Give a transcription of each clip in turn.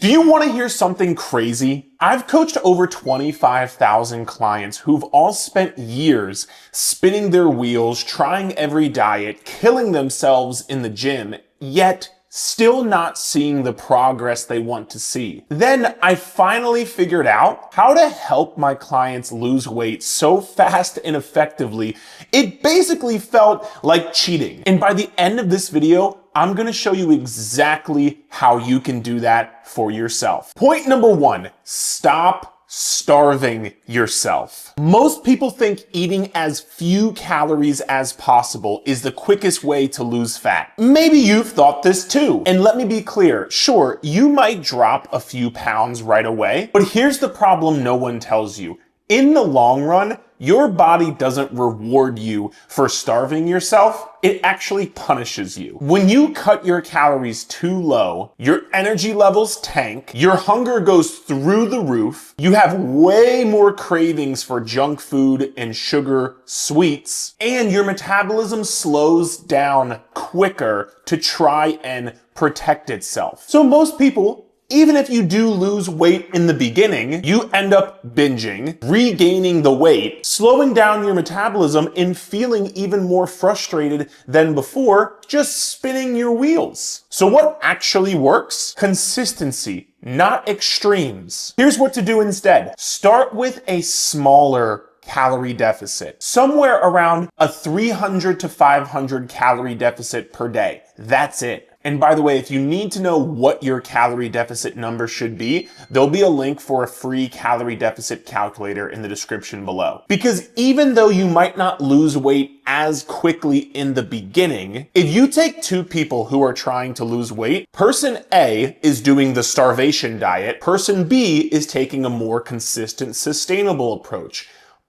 Do you want to hear something crazy? I've coached over 25,000 clients who've all spent years spinning their wheels, trying every diet, killing themselves in the gym, yet still not seeing the progress they want to see. Then I finally figured out how to help my clients lose weight so fast and effectively, it basically felt like cheating. And by the end of this video, I'm gonna show you exactly how you can do that for yourself. Point number one, stop starving yourself. Most people think eating as few calories as possible is the quickest way to lose fat. Maybe you've thought this too. And let me be clear, sure, you might drop a few pounds right away, but here's the problem no one tells you. In the long run, your body doesn't reward you for starving yourself, it actually punishes you. When you cut your calories too low, your energy levels tank, your hunger goes through the roof, you have way more cravings for junk food and sugar, sweets, and your metabolism slows down quicker to try and protect itself. So most people, even if you do lose weight in the beginning, you end up binging, regaining the weight, slowing down your metabolism, and feeling even more frustrated than before, just spinning your wheels. So what actually works? Consistency, not extremes. Here's what to do instead. Start with a smaller calorie deficit, somewhere around a 300 to 500 calorie deficit per day. That's it. And by the way, if you need to know what your calorie deficit number should be, there'll be a link for a free calorie deficit calculator in the description below. Because even though you might not lose weight as quickly in the beginning, if you take two people who are trying to lose weight, person A is doing the starvation diet, person B is taking a more consistent, sustainable approach.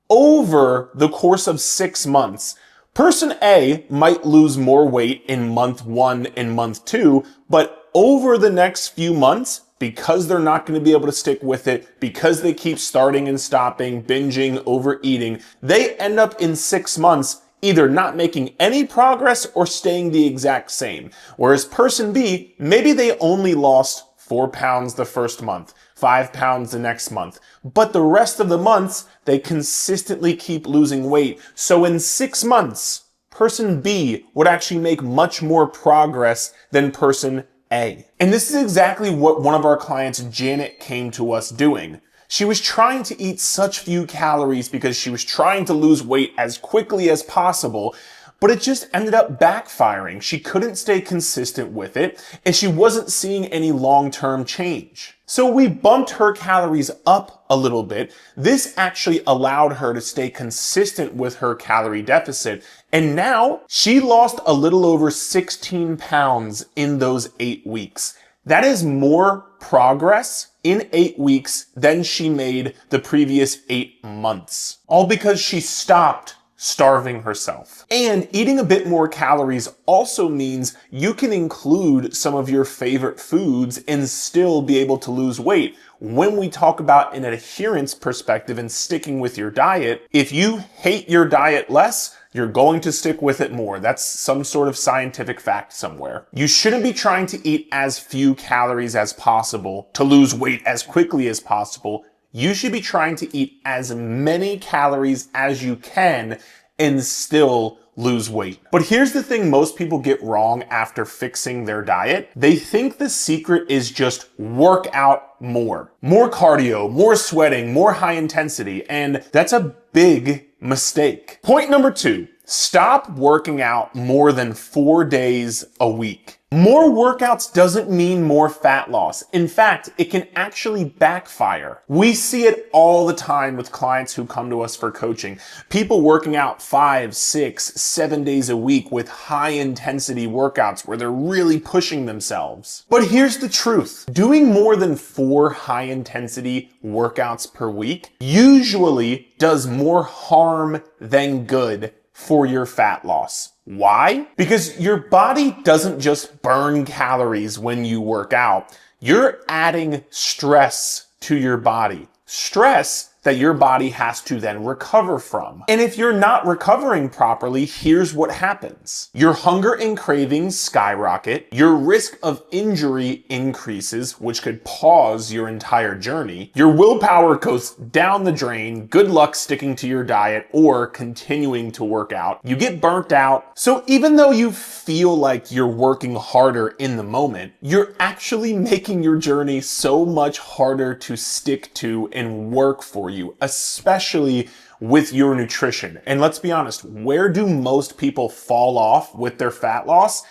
Over the course of 6 months, person A might lose more weight in month 1 and month 2, but over the next few months, because they're not going to be able to stick with it, because they keep starting and stopping, binging, overeating, they end up in 6 months either not making any progress or staying the exact same. Whereas person B, maybe they only lost 4 pounds the first month, 5 pounds the next month, but the rest of the months, they consistently keep losing weight. So in 6 months, person B would actually make much more progress than person A. And this is exactly what one of our clients, Janet, came to us doing. She was trying to eat such few calories because she was trying to lose weight as quickly as possible, but it just ended up backfiring. She couldn't stay consistent with it, and she wasn't seeing any long-term change. So we bumped her calories up a little bit. This actually allowed her to stay consistent with her calorie deficit, and now she lost a little over 16 pounds in those 8 weeks. That is more progress in 8 weeks than she made the previous 8 months. All because she stopped starving herself. And eating a bit more calories also means you can include some of your favorite foods and still be able to lose weight. When we talk about an adherence perspective and sticking with your diet, if you hate your diet less, you're going to stick with it more. That's some sort of scientific fact somewhere. You shouldn't be trying to eat as few calories as possible to lose weight as quickly as possible. You should be trying to eat as many calories as you can and still lose weight. But here's the thing most people get wrong after fixing their diet. They think the secret is just work out more. More cardio, more sweating, more high intensity, and that's a big mistake. Point number 2, stop working out more than 4 days a week. More workouts doesn't mean more fat loss. In fact, it can actually backfire. We see it all the time with clients who come to us for coaching. People working out 5, 6, 7 days a week with high intensity workouts where they're really pushing themselves. But here's the truth. Doing more than 4 high intensity workouts per week usually does more harm than good for your fat loss. Why? Because your body doesn't just burn calories when you work out. You're adding stress to your body. Stress that your body has to then recover from. And if you're not recovering properly, here's what happens. Your hunger and cravings skyrocket, your risk of injury increases, which could pause your entire journey, your willpower goes down the drain, good luck sticking to your diet or continuing to work out, you get burnt out. So even though you feel like you're working harder in the moment, you're actually making your journey so much harder to stick to and work for you, especially with your nutrition. And let's be honest, where do most people fall off with their fat loss?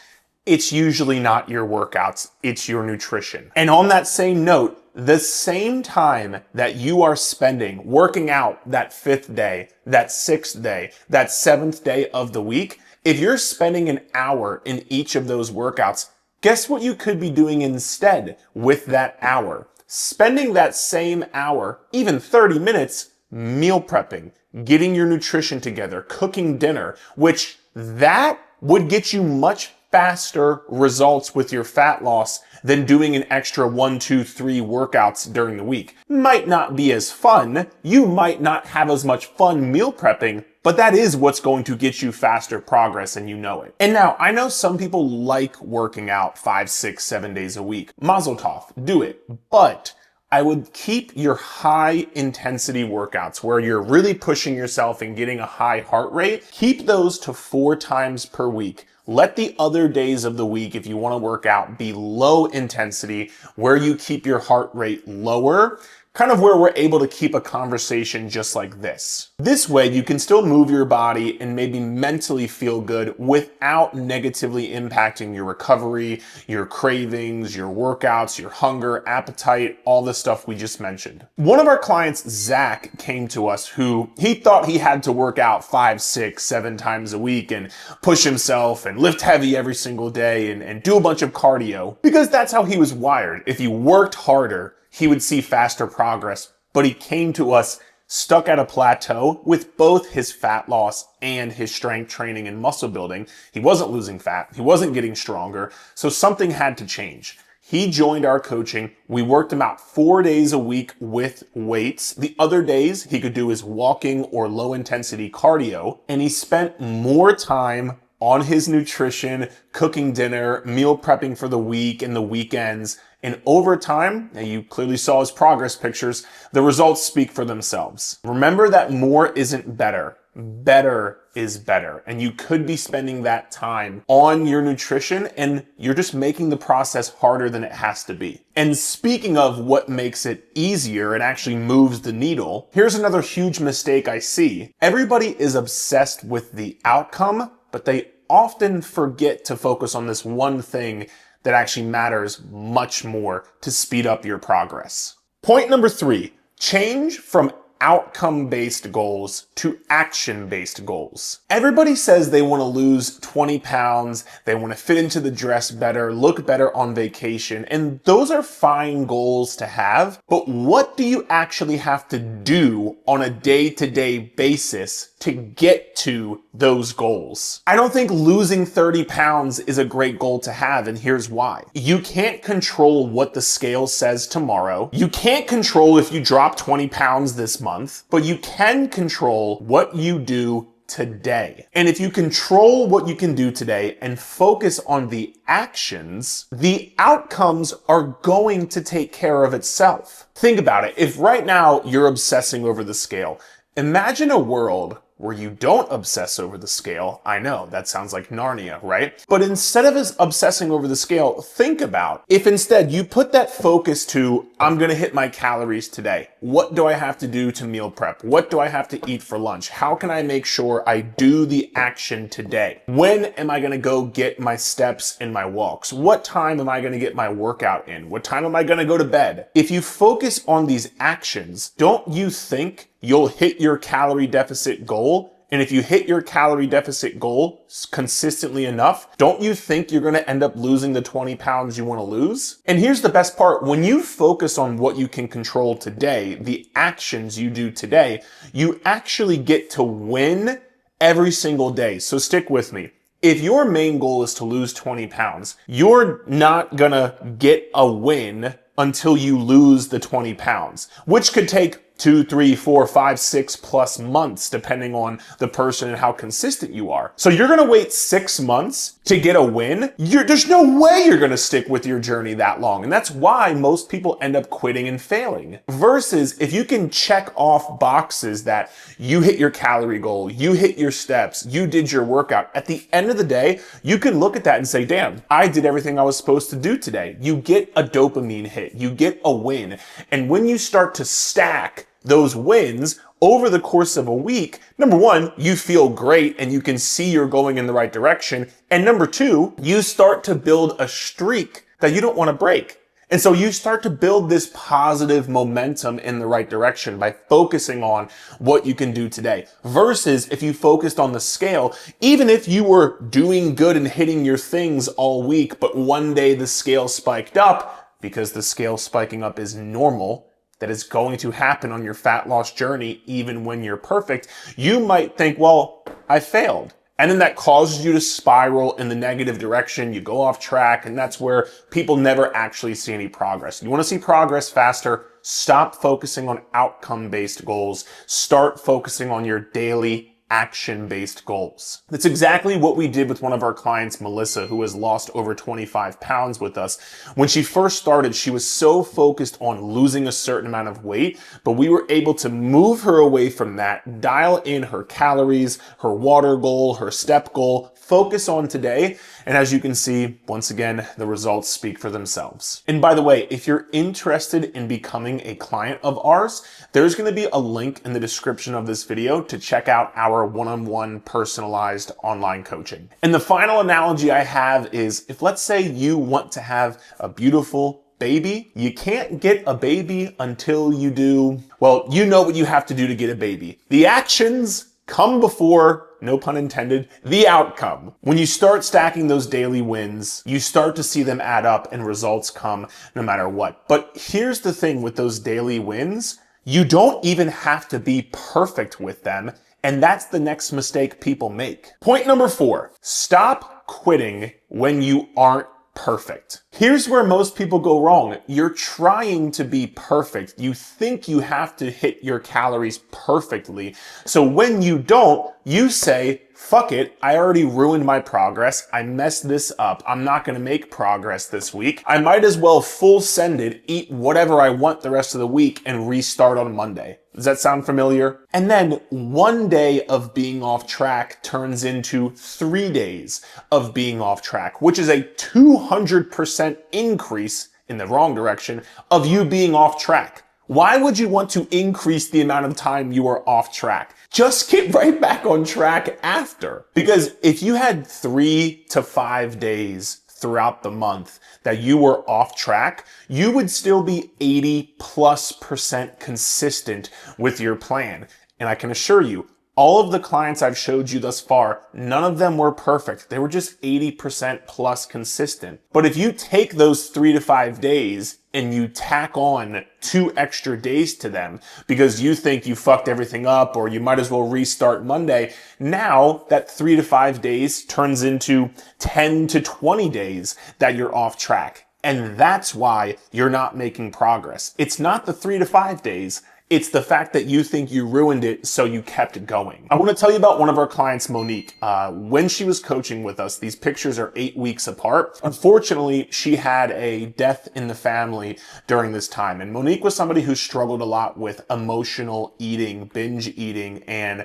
It's usually not your workouts, it's your nutrition. And on that same note, the same time that you are spending working out that 5th day, that 6th day, that 7th day of the week, if you're spending an hour in each of those workouts, guess what you could be doing instead with that hour? Spending that same hour, even 30 minutes, meal prepping, getting your nutrition together, cooking dinner, which that would get you much faster results with your fat loss than doing an extra 1, 2, 3 workouts during the week. Might not be as fun. You might not have as much fun meal prepping, but that is what's going to get you faster progress and you know it. And now, I know some people like working out 5, 6, 7 days a week. Mazel tov, do it. But I would keep your high intensity workouts where you're really pushing yourself and getting a high heart rate. Keep those to 4 times per week. Let the other days of the week, if you want to work out, be low intensity, where you keep your heart rate lower, kind of where we're able to keep a conversation just like this. This way, you can still move your body and maybe mentally feel good without negatively impacting your recovery, your cravings, your workouts, your hunger, appetite, all the stuff we just mentioned. One of our clients, Zach, came to us who he thought he had to work out 5, 6, 7 times a week and push himself and lift heavy every single day and do a bunch of cardio because that's how he was wired. If he worked harder, he would see faster progress, but he came to us stuck at a plateau with both his fat loss and his strength training and muscle building. He wasn't losing fat. He wasn't getting stronger. So something had to change. He joined our coaching. We worked him out 4 days a week with weights. The other days he could do his walking or low intensity cardio, and he spent more time on his nutrition, cooking dinner, meal prepping for the week and the weekends. And over time, and you clearly saw his progress pictures, the results speak for themselves. Remember that more isn't better. Better is better. And you could be spending that time on your nutrition and you're just making the process harder than it has to be. And speaking of what makes it easier and actually moves the needle, here's another huge mistake I see. Everybody is obsessed with the outcome, but they often forget to focus on this one thing that actually matters much more to speed up your progress. Point number 3, change from outcome-based goals to action-based goals. Everybody says they want to lose 20 pounds, they want to fit into the dress better, look better on vacation, and those are fine goals to have, but what do you actually have to do on a day-to-day basis to get to those goals? I don't think losing 30 pounds is a great goal to have, and here's why. You can't control what the scale says tomorrow. You can't control if you drop 20 pounds this month, but you can control what you do today. And if you control what you can do today and focus on the actions, the outcomes are going to take care of itself. Think about it. If right now you're obsessing over the scale, imagine a world where you don't obsess over the scale. I know, that sounds like Narnia, right? But instead of obsessing over the scale, think about if instead you put that focus to, I'm gonna hit my calories today. What do I have to do to meal prep? What do I have to eat for lunch? How can I make sure I do the action today? When am I gonna go get my steps and my walks? What time am I gonna get my workout in? What time am I gonna go to bed? If you focus on these actions, don't you think you'll hit your calorie deficit goal? And if you hit your calorie deficit goal consistently enough, don't you think you're going to end up losing the 20 pounds you want to lose? And here's the best part. When you focus on what you can control today, the actions you do today, you actually get to win every single day. So stick with me. If your main goal is to lose 20 pounds, you're not going to get a win until you lose the 20 pounds, which could take 2, 3, 4, 5, 6+ months, depending on the person and how consistent you are. So you're gonna wait 6 months to get a win? There's no way you're gonna stick with your journey that long. And that's why most people end up quitting and failing. Versus if you can check off boxes that you hit your calorie goal, you hit your steps, you did your workout, at the end of the day, you can look at that and say, damn, I did everything I was supposed to do today. You get a dopamine hit, you get a win. And when you start to stack those wins over the course of a week, number one, you feel great and you can see you're going in the right direction. And number two, you start to build a streak that you don't want to break. And so you start to build this positive momentum in the right direction by focusing on what you can do today. Versus if you focused on the scale, even if you were doing good and hitting your things all week, but one day the scale spiked up, because the scale spiking up is normal, that is going to happen on your fat loss journey, even when you're perfect, you might think, well, I failed. And then that causes you to spiral in the negative direction. You go off track, and that's where people never actually see any progress. You want to see progress faster? Stop focusing on outcome-based goals. Start focusing on your daily action-based goals. That's exactly what we did with one of our clients, Melissa, who has lost over 25 pounds with us. When she first started, she was so focused on losing a certain amount of weight, but we were able to move her away from that, dial in her calories, her water goal, her step goal, focus on today. And as you can see, once again, the results speak for themselves. And by the way, if you're interested in becoming a client of ours, there's going to be a link in the description of this video to check out our one-on-one personalized online coaching. And the final analogy I have is, if let's say you want to have a beautiful baby, you can't get a baby until you do, well, you know what you have to do to get a baby. The actions come before, no pun intended, the outcome. When you start stacking those daily wins, you start to see them add up and results come no matter what. But here's the thing with those daily wins, you don't even have to be perfect with them. And that's the next mistake people make. Point number 4, stop quitting when you aren't perfect. Here's where most people go wrong. You're trying to be perfect. You think you have to hit your calories perfectly. So when you don't, you say, fuck it, I already ruined my progress. I messed this up. I'm not going to make progress this week. I might as well full send it, eat whatever I want the rest of the week, and restart on Monday. Does that sound familiar? And then one day of being off track turns into 3 days of being off track, which is a 200% increase in the wrong direction of you being off track. Why would you want to increase the amount of time you are off track? Just get right back on track after. Because if you had 3 to 5 days throughout the month that you were off track, you would still be 80+% consistent with your plan. And I can assure you, all of the clients I've showed you thus far, none of them were perfect. They were just 80% plus consistent. But if you take those 3 to 5 days and you tack on 2 extra days to them because you think you fucked everything up or you might as well restart Monday, now that 3 to 5 days turns into 10 to 20 days that you're off track. And that's why you're not making progress. It's not the 3 to 5 days. It's the fact that you think you ruined it, so you kept it going. I want to tell you about one of our clients, Monique. When she was coaching with us, these pictures are 8 weeks apart. Unfortunately, she had a death in the family during this time. And Monique was somebody who struggled a lot with emotional eating, binge eating. And,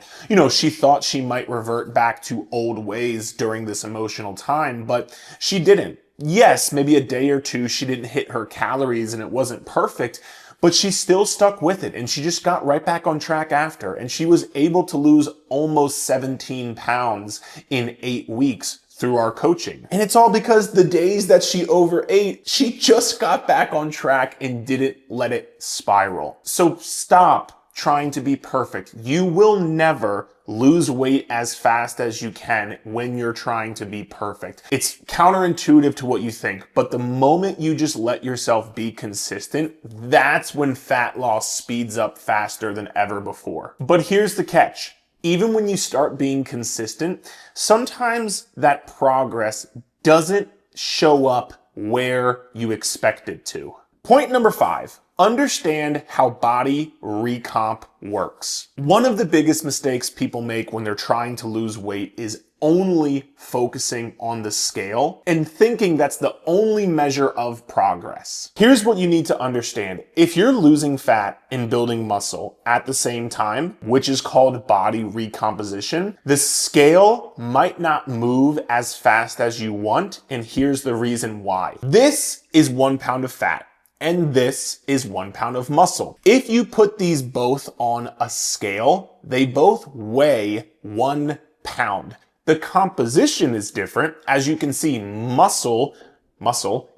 she thought she might revert back to old ways during this emotional time, but she didn't. Yes, maybe a day or two, she didn't hit her calories and it wasn't perfect, but she still stuck with it and she just got right back on track after. And she was able to lose almost 17 pounds in 8 weeks through our coaching. And it's all because the days that she overate, she just got back on track and didn't let it spiral. So stop trying to be perfect. You will never lose weight as fast as you can when you're trying to be perfect. It's counterintuitive to what you think, but the moment you just let yourself be consistent, that's when fat loss speeds up faster than ever before. But here's the catch. Even when you start being consistent, sometimes that progress doesn't show up where you expect it to. Point number 5. understand how body recomp works. One of the biggest mistakes people make when they're trying to lose weight is only focusing on the scale and thinking that's the only measure of progress. Here's what you need to understand. If you're losing fat and building muscle at the same time, which is called body recomposition, the scale might not move as fast as you want, and here's the reason why. This is 1 pound of fat, and this is 1 pound of muscle. If you put these both on a scale, they both weigh 1 pound. The composition is different. As you can see, muscle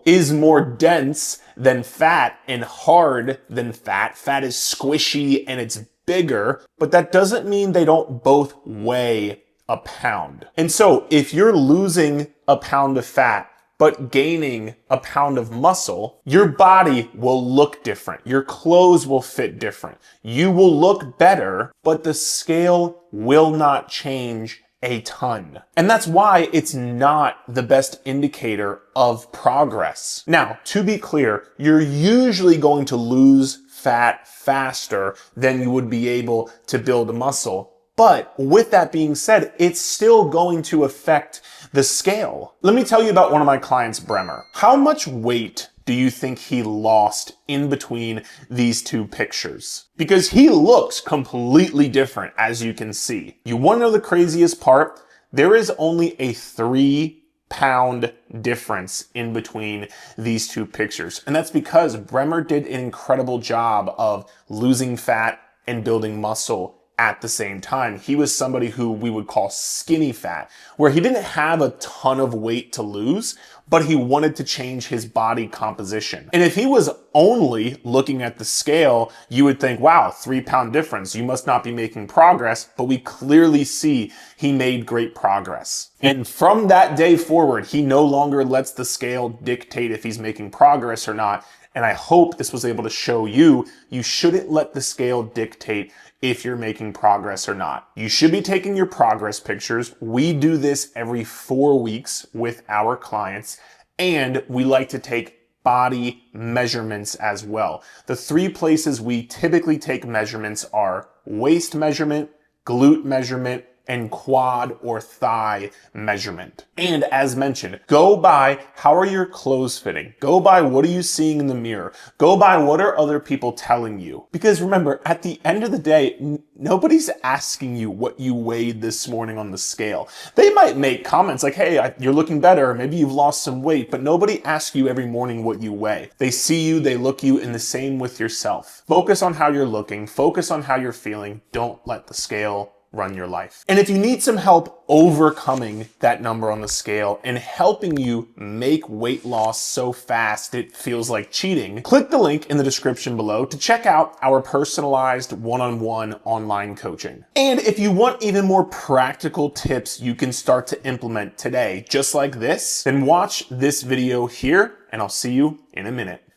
is more dense than fat and hard than fat. Fat is squishy and it's bigger, but that doesn't mean they don't both weigh a pound. And so if you're losing a pound of fat, but gaining a pound of muscle, your body will look different. Your clothes will fit different. You will look better, but the scale will not change a ton. And that's why it's not the best indicator of progress. Now, to be clear, you're usually going to lose fat faster than you would be able to build muscle. But with that being said, it's still going to affect the scale. Let me tell you about one of my clients, Bremer. How much weight do you think he lost in between these two pictures? Because he looks completely different, as you can see. You want to know the craziest part? There is only a 3-pound difference in between these two pictures. And that's because Bremer did an incredible job of losing fat and building muscle at the same time. He was somebody who we would call skinny fat, where he didn't have a ton of weight to lose, but he wanted to change his body composition. And if he was only looking at the scale, you would think, wow, 3-pound difference, you must not be making progress, but we clearly see he made great progress. And from that day forward, he no longer lets the scale dictate if he's making progress or not. And I hope this was able to show you, you shouldn't let the scale dictate if you're making progress or not. You should be taking your progress pictures. We do this every 4 weeks with our clients, and we like to take body measurements as well. The 3 places we typically take measurements are waist measurement, glute measurement, and quad or thigh measurement. And as mentioned, go by how are your clothes fitting? Go by what are you seeing in the mirror? Go by what are other people telling you? Because remember, at the end of the day, nobody's asking you what you weighed this morning on the scale. They might make comments like, hey, you're looking better, or maybe you've lost some weight, but nobody asks you every morning what you weigh. They see you, they look you, and the same with yourself. Focus on how you're looking, focus on how you're feeling. Don't let the scale run your life. And if you need some help overcoming that number on the scale and helping you make weight loss so fast it feels like cheating, click the link in the description below to check out our personalized one-on-one online coaching. And if you want even more practical tips you can start to implement today, just like this, then watch this video here, and I'll see you in a minute.